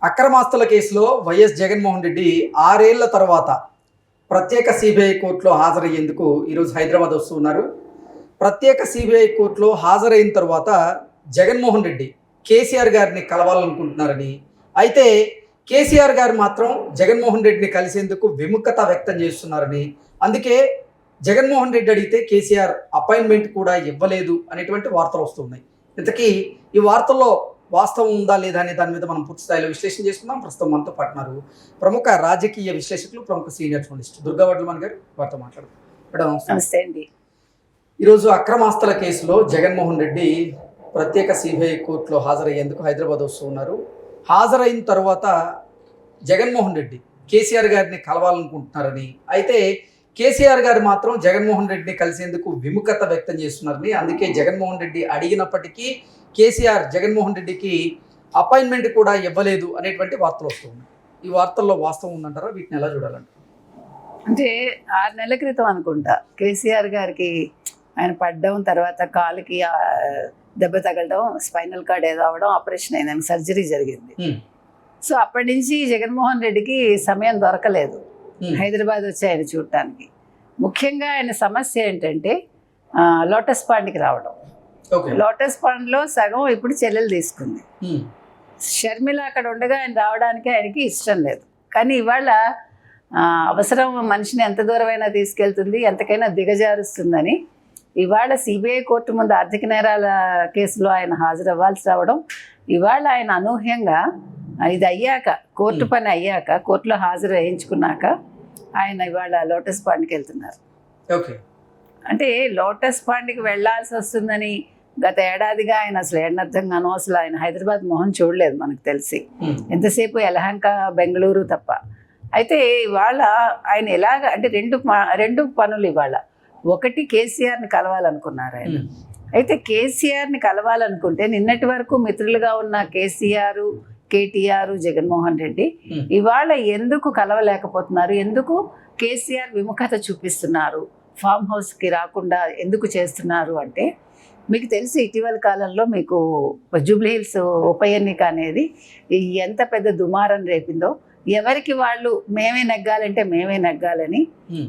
అక్రమాస్తుల కేసులో వైఎస్ జగన్మోహన్ రెడ్డి 6 ఏళ్ల తర్వాత ప్రత్యేక సిబిఐ కోర్టులో హాజరయ్యేందుకు ఈరోజు హైదరాబాద్ వస్తున్నారు. ప్రత్యేక సిబిఐ కోర్టులో హాజరైన తర్వాత జగన్మోహన్ రెడ్డి కేసీఆర్ గారిని కలవాలనుకుంటున్నారని, అయితే కేసీఆర్ గారు మాత్రం జగన్మోహన్ రెడ్డిని కలిసేందుకు విముఖత వ్యక్తం చేస్తున్నారని, అందుకే జగన్మోహన్ రెడ్డి అడిగితే కేసీఆర్ అపాయింట్మెంట్ కూడా ఇవ్వలేదు అనేటువంటి వార్తలు వస్తున్నాయి. ఇంతకీ ఈ వార్తల్లో వాస్తవం ఉందా లేదా అనే దాని మీద మనం పూర్తి స్థాయిలో విశ్లేషణ చేసుకుందాం. ప్రస్తుతం మనతో పాటున్నారు ప్రముఖ రాజకీయ విశ్లేషకులు, ప్రముఖ సీనియర్ జర్నలిస్ట్ దుర్గా వడ్లమాన్ గారు. వారితో మాట్లాడుతాం. నమస్తే అండి. ఈరోజు అక్రమాస్తుల కేసులో జగన్మోహన్ రెడ్డి ప్రత్యేక సిబిఐ కోర్టులో హాజరయ్యేందుకు హైదరాబాద్ వస్తున్నారు. హాజరైన తర్వాత జగన్మోహన్ రెడ్డి కేసీఆర్ గారిని కలవాలనుకుంటున్నారని, అయితే కేసీఆర్ గారు మాత్రం జగన్మోహన్ రెడ్డిని కలిసేందుకు విముఖత వ్యక్తం చేస్తున్నారని, అందుకే జగన్మోహన్ రెడ్డి అడిగినప్పటికీ కేసీఆర్ జగన్మోహన్ రెడ్డికి అపాయింట్మెంట్ కూడా ఇవ్వలేదు అనేటువంటి వార్తలు వస్తున్నాయి. ఈ వార్తల్లో వాస్తవం ఉందంటారా? వీటిని ఎలా చూడాలంటారు? అంటే 6 నెలల క్రితం అనుకుంటా కేసీఆర్ గారికి ఆయన పడ్డం, తర్వాత కాలుకి దెబ్బ తగలడం, స్పైనల్ కార్డ్ ఏదో అవ్వడం, ఆపరేషన్ అయింది, ఆయనకు సర్జరీ జరిగింది. సో అప్పటి నుంచి జగన్మోహన్ రెడ్డికి సమయం దొరకలేదు హైదరాబాద్ వచ్చి ఆయన చూడటానికి. ముఖ్యంగా ఆయన సమస్య ఏంటంటే లోటస్ పాండ్కి రావడం. లోటస్ పాండ్లో సగం ఇప్పుడు చెల్లెలు తీసుకుంది. షర్మిల అక్కడ ఉండగా ఆయన రావడానికి ఆయనకి ఇష్టం లేదు. కానీ ఇవాళ అవసరం మనిషిని ఎంత దూరమైనా తీసుకెళ్తుంది, ఎంతకైనా దిగజారుస్తుందని ఇవాళ సిబిఐ కోర్టు ముందు ఆర్థిక నేరాల కేసులో ఆయన హాజరవ్వాల్సి రావడం, ఇవాళ ఆయన అనూహ్యంగా ఇది అయ్యాక, కోర్టు పని అయ్యాక, కోర్టులో హాజరు వేయించుకున్నాక ఆయన ఇవాళ లోటస్ పాండ్కి వెళ్తున్నారు. అంటే లోటస్ పాండ్కి వెళ్లాల్సి వస్తుందని గత ఏడాదిగా ఆయన అసలు ఏడనర్థంగానో అసలు ఆయన హైదరాబాద్ మొహం చూడలేదు మనకు తెలిసి. ఎంతసేపు యలహంక, బెంగళూరు తప్ప. అయితే ఇవాళ ఆయన ఎలాగ అంటే రెండు పనులు ఇవాళ. ఒకటి, కేసీఆర్ని కలవాలనుకున్నారు ఆయన. అయితే కేసీఆర్ని కలవాలనుకుంటే నిన్నటి వరకు మిత్రులుగా ఉన్న కేసీఆర్, కేటీఆర్, జగన్మోహన్ రెడ్డి ఇవాళ ఎందుకు కలవలేకపోతున్నారు? ఎందుకు కేసీఆర్ విముఖత చూపిస్తున్నారు? ఫామ్ హౌస్కి రాకుండా ఎందుకు చేస్తున్నారు అంటే, మీకు తెలిసి ఇటీవల కాలంలో మీకు జూబ్లీ హిల్స్ ఉప ఎన్నిక అనేది ఎంత పెద్ద దుమారం రేపిందో. ఎవరికి వాళ్ళు మేమే నెగ్గాలంటే మేమే నెగ్గాలని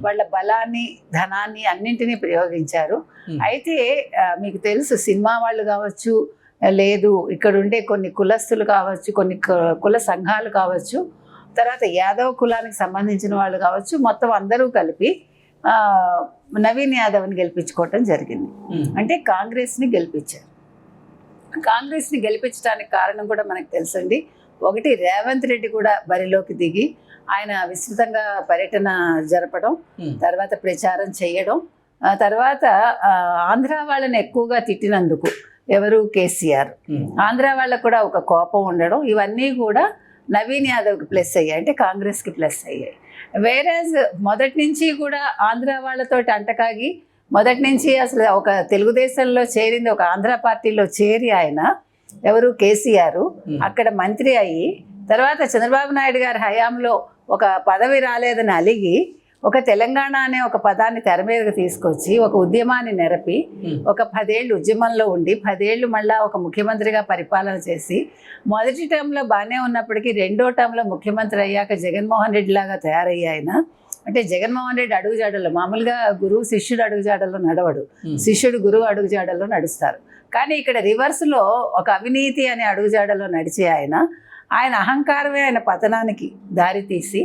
వాళ్ళ బలాన్ని, ధనాన్ని అన్నింటినీ ప్రయోగించారు. అయితే మీకు తెలుసు, సినిమా వాళ్ళు కావచ్చు, లేదు ఇక్కడ ఉండే కొన్ని కులస్తులు కావచ్చు, కొన్ని కుల సంఘాలు కావచ్చు, తర్వాత యాదవ్ కులానికి సంబంధించిన వాళ్ళు కావచ్చు, మొత్తం అందరూ కలిపి నవీన్ యాదవ్ని గెలిపించుకోవటం జరిగింది. అంటే కాంగ్రెస్ని గెలిపించారు. కాంగ్రెస్ని గెలిపించడానికి కారణం కూడా మనకు తెలుసండి. ఒకటి, రేవంత్ రెడ్డి కూడా బరిలోకి దిగి ఆయన విస్తృతంగా పర్యటన జరపడం, తర్వాత ప్రచారం చేయడం, తర్వాత ఆంధ్ర వాళ్ళని ఎక్కువగా తిట్టినందుకు ఎవరు, కేసీఆర్, ఆంధ్ర వాళ్ళకు కూడా ఒక కోపం ఉండడం, ఇవన్నీ కూడా నవీన్ యాదవ్కి ప్లస్ అయ్యాయి, అంటే కాంగ్రెస్కి ప్లస్ అయ్యాయి. వేరేజ్ మొదటి నుంచి కూడా ఆంధ్ర వాళ్ళతో అంటకాగి, మొదటి నుంచి అసలు ఒక తెలుగుదేశంలో చేరింది, ఒక ఆంధ్ర పార్టీలో చేరి ఆయన ఎవరు, కేసీఆర్ అక్కడ మంత్రి అయ్యి, తర్వాత చంద్రబాబు నాయుడు గారి హయాంలో ఒక పదవి రాలేదని అలిగి ఒక తెలంగాణ అనే ఒక పదాన్ని తెర మీదకి తీసుకొచ్చి ఒక ఉద్యమాన్ని నెరపి ఒక 10 ఏళ్ళు ఉద్యమంలో ఉండి 10 ఏళ్ళు మళ్ళీ ఒక ముఖ్యమంత్రిగా పరిపాలన చేసి, మొదటి టర్మ్లో బాగానే ఉన్నప్పటికీ రెండో టర్మ్లో ముఖ్యమంత్రి అయ్యాక జగన్మోహన్ రెడ్డి లాగా తయారయ్యి ఆయన. అంటే జగన్మోహన్ రెడ్డి అడుగుజాడల్లో, మామూలుగా గురువు శిష్యుడు అడుగుజాడల్లో నడవడు, శిష్యుడు గురువు అడుగుజాడల్లో నడుస్తారు. కానీ ఇక్కడ రివర్స్లో ఒక అవినీతి అనే అడుగుజాడల్లో నడిచే ఆయన అహంకారమే ఆయన పతనానికి దారితీసి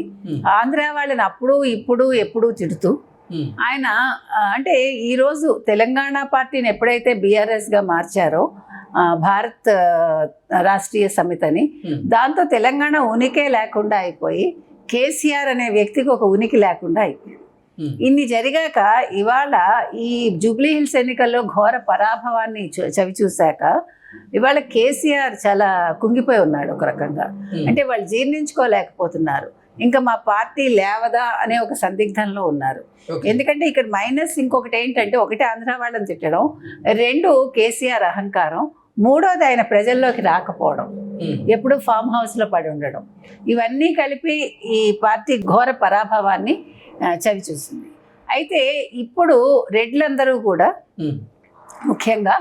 ఆంధ్ర వాళ్ళని అప్పుడు ఇప్పుడు ఎప్పుడూ తిడుతూ ఆయన, అంటే ఈరోజు తెలంగాణ పార్టీని ఎప్పుడైతే బీఆర్ఎస్గా మార్చారో, భారత్ రాష్ట్రీయ సమితిని, దాంతో తెలంగాణ ఉనికే లేకుండా అయిపోయి కేసీఆర్ అనే వ్యక్తికి ఒక ఉనికి లేకుండా అయిపోయింది. ఇన్ని జరిగాక ఇవాళ ఈ జూబ్లీ హిల్స్ ఎన్నికల్లో ఘోర పరాభవాన్ని చవి చూశాక ఇవాళ కేసీఆర్ చాలా కుంగిపోయి ఉన్నాడు ఒక రకంగా. అంటే వాళ్ళు జీర్ణించుకోలేకపోతున్నారు. ఇంకా మా పార్టీ లేవదా అనే ఒక సందిగ్ధంలో ఉన్నారు. ఎందుకంటే ఇక్కడ మైనస్ ఇంకొకటి ఏంటంటే, ఒకటి ఆంధ్ర వాళ్ళని తిట్టడం, రెండు కేసీఆర్ అహంకారం, మూడోది ఆయన ప్రజల్లోకి రాకపోవడం, ఎప్పుడు ఫామ్ హౌస్లో పడి ఉండడం, ఇవన్నీ కలిపి ఈ పార్టీ ఘోర పరాభవాన్ని చవి చూసింది. అయితే ఇప్పుడు రెడ్లందరూ కూడా ముఖ్యంగా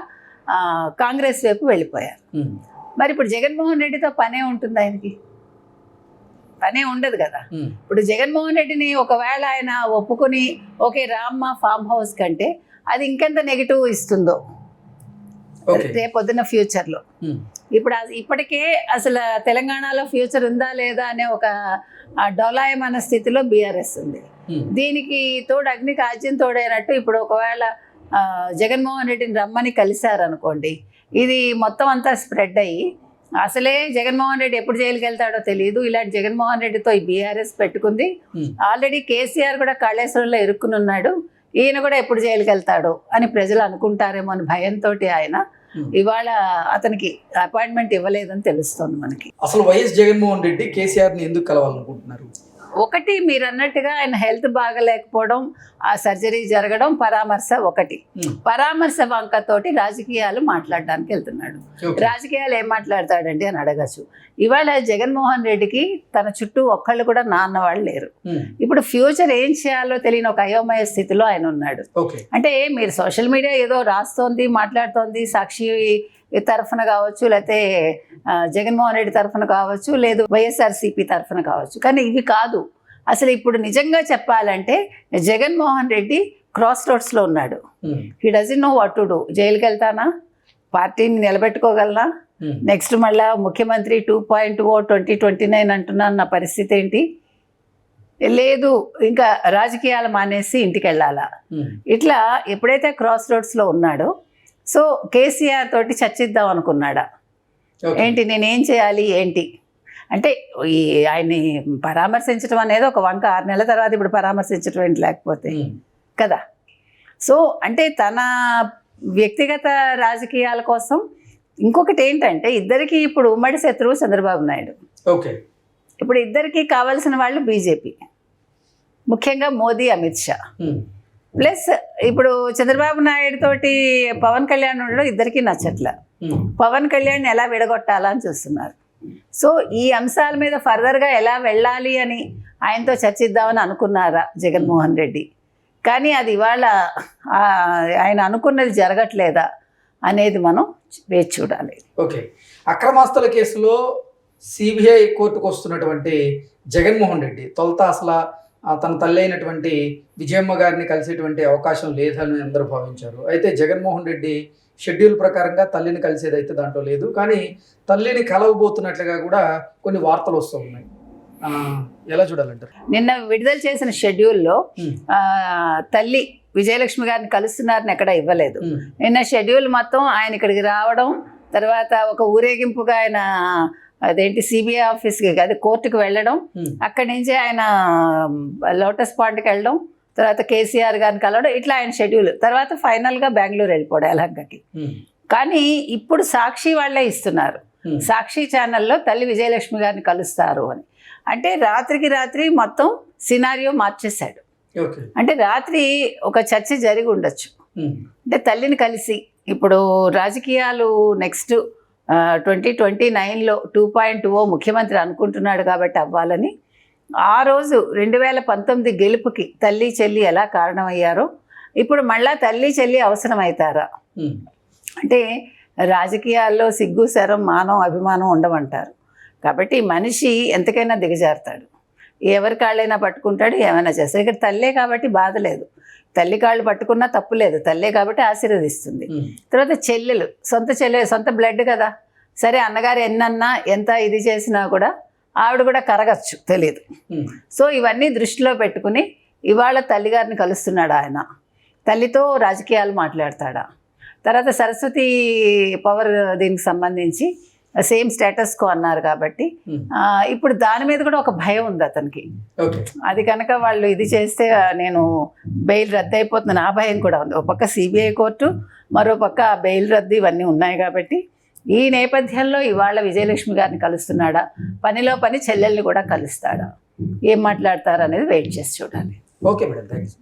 కాంగ్రెస్ వైపు వెళ్ళిపోయారు. మరి ఇప్పుడు జగన్మోహన్ రెడ్డితో పనే ఉంటుంది ఆయనకి. పనే ఉండదు కదా. ఇప్పుడు జగన్మోహన్ రెడ్డిని ఒకవేళ ఆయన ఒప్పుకొని ఓకే రామ్మ ఫామ్ హౌస్ కంటే అది ఇంకెంత నెగిటివ్ ఇస్తుందో రేపొద్దున ఫ్యూచర్లో. ఇప్పుడు ఇప్పటికే అసలు తెలంగాణలో ఫ్యూచర్ ఉందా లేదా అనే ఒక డోలాయమాన స్థితిలో బీఆర్ఎస్ ఉంది. దీనికి తోడు అగ్నికి ఆజ్యం తోడైనట్టు ఇప్పుడు ఒకవేళ జగన్మోహన్ రెడ్డిని రమ్మని కలిశారనుకోండి, ఇది మొత్తం అంతా స్ప్రెడ్ అయ్యి అసలే జగన్మోహన్ రెడ్డి ఎప్పుడు జైలుకి వెళ్తాడో తెలియదు. ఇలాంటి జగన్మోహన్ రెడ్డితో ఈ బీఆర్ఎస్ పెట్టుకుంది. ఆల్రెడీ కేసీఆర్ కూడా కాళేశ్వరంలో ఇరుక్కుని ఉన్నాడు, ఈయన కూడా ఎప్పుడు జైలుకి వెళ్తాడు అని ప్రజలు అనుకుంటారేమో అని భయంతో ఆయన ఇవాళ అతనికి అపాయింట్మెంట్ ఇవ్వలేదని తెలుస్తుంది మనకి. అసలు వైఎస్ జగన్మోహన్ రెడ్డి కేసీఆర్ని ఎందుకు కలవాలనుకుంటున్నారు? ఒకటి మీరు అన్నట్టుగా ఆయన హెల్త్ బాగలేకపోవడం, ఆ సర్జరీ జరగడం, పరామర్శ ఒకటి. పరామర్శ వంకతోటి రాజకీయాలు మాట్లాడడానికి వెళ్తున్నాడు. రాజకీయాలు ఏం మాట్లాడతాడండి అని అడగచ్చు. ఇవాళ జగన్మోహన్ రెడ్డికి తన చుట్టూ ఒక్కళ్ళు కూడా నాన్న వాళ్ళు లేరు. ఇప్పుడు ఫ్యూచర్ ఏం చేయాలో తెలియని ఒక అయోమయ స్థితిలో ఆయన ఉన్నాడు. అంటే మీరు సోషల్ మీడియా ఏదో రాస్తోంది, మాట్లాడుతోంది, సాక్షి తరఫున కావచ్చు, లేకపోతే జగన్మోహన్ రెడ్డి తరఫున కావచ్చు, లేదు వైఎస్ఆర్సీపీ తరఫున కావచ్చు, కానీ ఇవి కాదు. అసలు ఇప్పుడు నిజంగా చెప్పాలంటే జగన్మోహన్ రెడ్డి క్రాస్ రోడ్స్లో ఉన్నాడు. He doesn't know what to do. జైలుకి వెళ్తానా, పార్టీని నిలబెట్టుకోగలనా, నెక్స్ట్ మళ్ళా ముఖ్యమంత్రి 2.0 2029 అంటున్నాను, నా పరిస్థితి ఏంటి, లేదు ఇంకా రాజకీయాలు మానేసి ఇంటికి వెళ్ళాలా, ఇట్లా ఎప్పుడైతే క్రాస్ రోడ్స్లో ఉన్నాడో సో కేసీఆర్ తోటి చర్చిద్దాం అనుకున్నాడా, ఏంటి నేనేం చేయాలి ఏంటి అంటే ఆయన్ని పరామర్శించడం అనేది ఒక వంక. 6 నెలల తర్వాత ఇప్పుడు పరామర్శించడం ఏంటి లేకపోతే కదా. సో అంటే తన వ్యక్తిగత రాజకీయాల కోసం. ఇంకొకటి ఏంటంటే ఇద్దరికి ఇప్పుడు ఉమ్మడి శత్రువు చంద్రబాబు నాయుడు. ఇప్పుడు ఇద్దరికి కావాల్సిన వాళ్ళు బీజేపీ, ముఖ్యంగా మోదీ, అమిత్ షా. ప్లస్ ఇప్పుడు చంద్రబాబు నాయుడు తోటి పవన్ కళ్యాణ్ ఉండడం ఇద్దరికి నచ్చట్ల. పవన్ కళ్యాణ్ ఎలా విడగొట్టాలా అని చూస్తున్నారు. సో ఈ అంశాల మీద ఫర్దర్గా ఎలా వెళ్ళాలి అని ఆయనతో చర్చిద్దామని అనుకున్నారా జగన్మోహన్ రెడ్డి, కానీ అది ఇవాళ ఆయన అనుకున్నది జరగట్లేదా అనేది మనం వేచి చూడాలి. ఓకే, అక్రమాస్తుల కేసులో సిబిఐ కోర్టుకు వస్తున్నటువంటి జగన్మోహన్ రెడ్డి తొలుత అసలు తన తల్లి అయినటువంటి విజయమ్మ గారిని కలిసేటువంటి అవకాశం లేదని అందరూ భావించారు. అయితే జగన్మోహన్ రెడ్డి షెడ్యూల్ ప్రకారంగా తల్లిని కలిసేది అయితే దాంట్లో లేదు, కానీ తల్లిని కలవబోతున్నట్లుగా కూడా కొన్ని వార్తలు వస్తూ ఉన్నాయి. ఎలా చూడాలంటారు? నిన్న విడుదల చేసిన షెడ్యూల్లో తల్లి విజయలక్ష్మి గారిని కలుస్తున్నారని ఎక్కడ ఇవ్వలేదు. నిన్న షెడ్యూల్ మొత్తం ఆయన ఇక్కడికి రావడం, తర్వాత ఒక ఊరేగింపుగా ఆయన అదేంటి సిబిఐ ఆఫీస్కి అది కోర్టుకు వెళ్ళడం, అక్కడి నుంచి ఆయన లోటస్ పాండ్కి వెళ్ళడం, తర్వాత కేసీఆర్ గారిని కలవడం, ఇట్లా ఆయన షెడ్యూల్. తర్వాత ఫైనల్గా బెంగళూరు వెళ్ళిపోవడం ఎలాగకి. కానీ ఇప్పుడు సాక్షి వాళ్ళే ఇస్తున్నారు, సాక్షి ఛానల్లో తల్లి విజయలక్ష్మి గారిని కలుస్తారు అని. అంటే రాత్రికి రాత్రి మొత్తం సినారియో మార్చేశాడు. అంటే రాత్రి ఒక చర్చ జరిగి ఉండొచ్చు. అంటే తల్లిని కలిసి ఇప్పుడు రాజకీయాలు నెక్స్ట్ 2029లో 2.0 ముఖ్యమంత్రి అనుకుంటున్నాడు కాబట్టి అవ్వాలని, ఆ రోజు 2019 గెలుపుకి తల్లి చెల్లి ఎలా కారణమయ్యారో ఇప్పుడు మళ్ళా తల్లి చెల్లి అవసరమవుతారా అంటే రాజకీయాల్లో సిగ్గు శరం మానం అభిమానం ఉండమంటారు. కాబట్టి మనిషి ఎంతకైనా దిగజారుతాడు, ఎవరి కాళ్ళైనా పట్టుకుంటాడు, ఏమైనా చేస్తాడు. ఇక్కడ తల్లే కాబట్టి బాధ లేదు, తల్లి కాళ్ళు పట్టుకున్నా తప్పు లేదు, తల్లే కాబట్టి ఆశీర్వదిస్తుంది. తర్వాత చెల్లెలు, సొంత బ్లడ్ కదా, సరే అన్నగారు ఎన్నన్నా ఎంత ఇది చేసినా కూడా ఆవిడ కూడా కరగచ్చు, తెలియదు. సో ఇవన్నీ దృష్టిలో పెట్టుకుని ఇవాళ తల్లిగారిని కలుస్తున్నాడు ఆయన. తల్లితో రాజకీయాలు మాట్లాడతాడా, తర్వాత సరస్వతి పవర్ దీనికి సంబంధించి సేమ్ స్టేటస్ కో అన్నారు కాబట్టి ఇప్పుడు దాని మీద కూడా ఒక భయం ఉంది అతనికి. అది కనుక వాళ్ళు ఇది చేస్తే నేను బెయిల్ రద్దు అయిపోతుంది, ఆ భయం కూడా ఉంది. ఒక పక్క సిబిఐ కోర్టు, మరో పక్క బెయిల్ రద్దు, ఇవన్నీ ఉన్నాయి కాబట్టి ఈ నేపథ్యంలో ఇవాళ విజయలక్ష్మి గారిని కలుస్తున్నాడా, పనిలో పని చెల్లెల్ని కూడా కలుస్తాడా, ఏం మాట్లాడతారు అనేది వెయిట్ చేసి చూడాలి. Okay madam, thanks.